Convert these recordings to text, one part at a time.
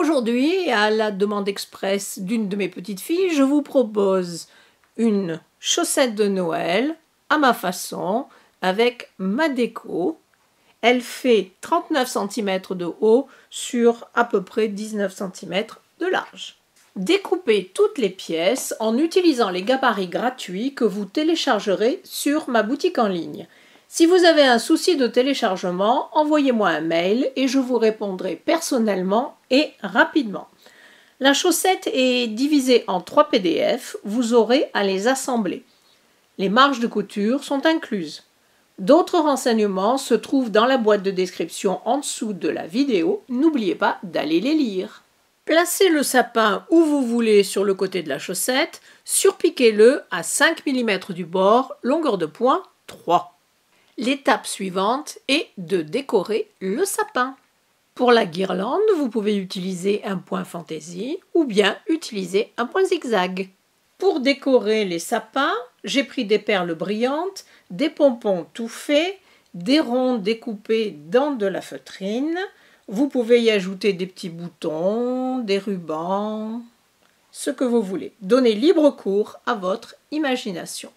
Aujourd'hui, à la demande express d'une de mes petites filles, je vous propose une chaussette de Noël à ma façon, avec ma déco. Elle fait 39 cm de haut sur à peu près 19 cm de large. Découpez toutes les pièces en utilisant les gabarits gratuits que vous téléchargerez sur ma boutique en ligne. Si vous avez un souci de téléchargement, envoyez-moi un mail et je vous répondrai personnellement et rapidement. La chaussette est divisée en 3 PDF, vous aurez à les assembler. Les marges de couture sont incluses. D'autres renseignements se trouvent dans la boîte de description en dessous de la vidéo, n'oubliez pas d'aller les lire. Placez le sapin où vous voulez sur le côté de la chaussette, surpiquez-le à 5 mm du bord, longueur de point 3. L'étape suivante est de décorer le sapin. Pour la guirlande, vous pouvez utiliser un point fantaisie ou bien utiliser un point zigzag. Pour décorer les sapins, j'ai pris des perles brillantes, des pompons tout faits, des ronds découpés dans de la feutrine. Vous pouvez y ajouter des petits boutons, des rubans, ce que vous voulez. Donnez libre cours à votre imagination.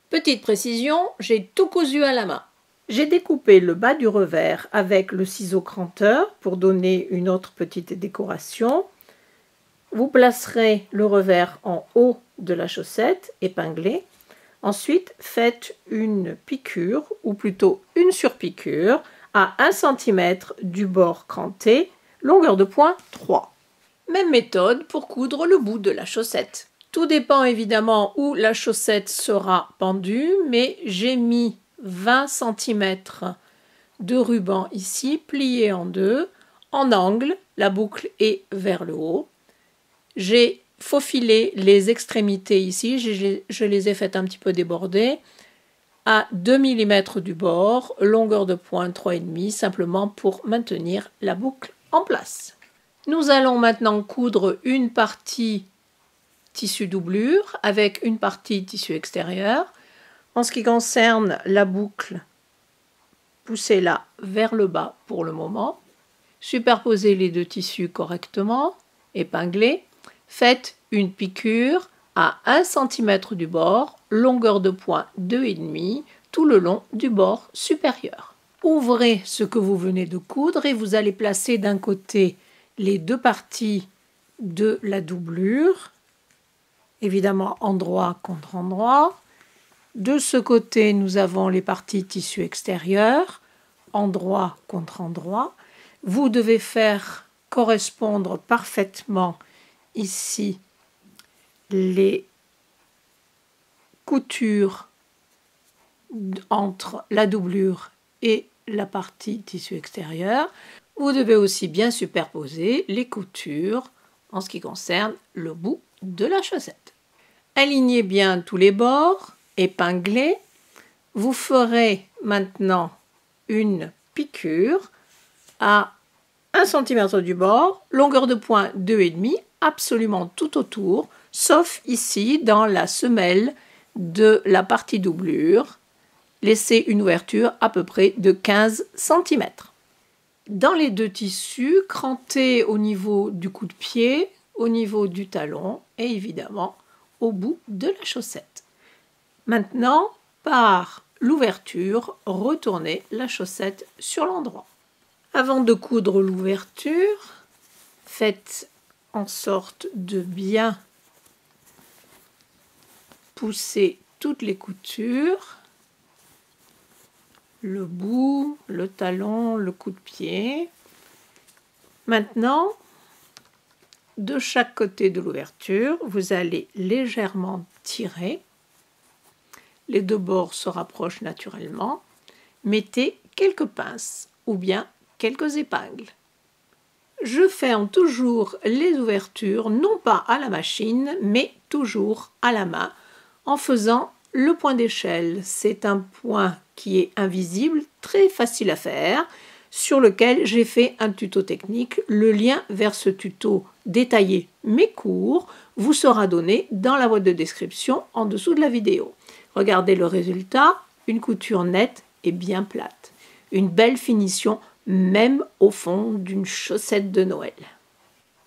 Petite précision, j'ai tout cousu à la main. J'ai découpé le bas du revers avec le ciseau cranteur pour donner une autre petite décoration. Vous placerez le revers en haut de la chaussette, épinglée. Ensuite, faites une piqûre, ou plutôt une surpiqûre, à 1 cm du bord cranté, longueur de point 3. Même méthode pour coudre le bout de la chaussette. Tout dépend évidemment où la chaussette sera pendue, mais j'ai mis 20 cm de ruban ici, plié en deux, en angle, la boucle est vers le haut. J'ai faufilé les extrémités ici, je les ai faites un petit peu déborder, à 2 mm du bord, longueur de point 3,5, simplement pour maintenir la boucle en place. Nous allons maintenant coudre une partie tissu doublure avec une partie tissu extérieur. En ce qui concerne la boucle, poussez-la vers le bas pour le moment. Superposez les deux tissus correctement, épinglez. Faites une piqûre à 1 cm du bord, longueur de point 2,5, tout le long du bord supérieur. Ouvrez ce que vous venez de coudre et vous allez placer d'un côté les deux parties de la doublure, évidemment endroit contre endroit. De ce côté, nous avons les parties tissu extérieur, endroit contre endroit. Vous devez faire correspondre parfaitement ici les coutures entre la doublure et la partie tissu extérieur. Vous devez aussi bien superposer les coutures en ce qui concerne le bout de la chaussette. Alignez bien tous les bords, épinglez. Vous ferez maintenant une piqûre à 1 cm du bord, longueur de point 2,5, absolument tout autour, sauf ici dans la semelle de la partie doublure. Laissez une ouverture à peu près de 15 cm. Dans les deux tissus, crantez au niveau du coup de pied, au niveau du talon et évidemment au bout de la chaussette. Maintenant, par l'ouverture, retournez la chaussette sur l'endroit. Avant de coudre l'ouverture, faites en sorte de bien pousser toutes les coutures, le bout, le talon, le coup de pied. Maintenant, de chaque côté de l'ouverture, vous allez légèrement tirer. Les deux bords se rapprochent naturellement. Mettez quelques pinces ou bien quelques épingles. Je ferme toujours les ouvertures, non pas à la machine, mais toujours à la main, en faisant le point d'échelle. C'est un point qui est invisible, très facile à faire, sur lequel j'ai fait un tuto technique. Le lien vers ce tuto détaillé mais court vous sera donné dans la boîte de description en dessous de la vidéo. Regardez le résultat, une couture nette et bien plate. Une belle finition même au fond d'une chaussette de Noël.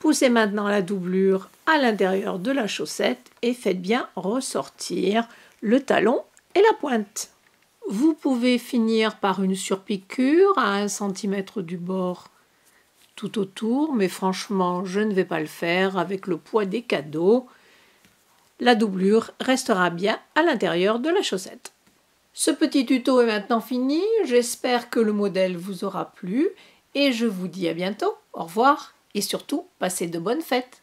Poussez maintenant la doublure à l'intérieur de la chaussette et faites bien ressortir le talon et la pointe. Vous pouvez finir par une surpiqûre à 1 cm du bord tout autour, mais franchement, je ne vais pas le faire avec le poids des cadeaux. La doublure restera bien à l'intérieur de la chaussette. Ce petit tuto est maintenant fini. J'espère que le modèle vous aura plu et je vous dis à bientôt. Au revoir et surtout, passez de bonnes fêtes.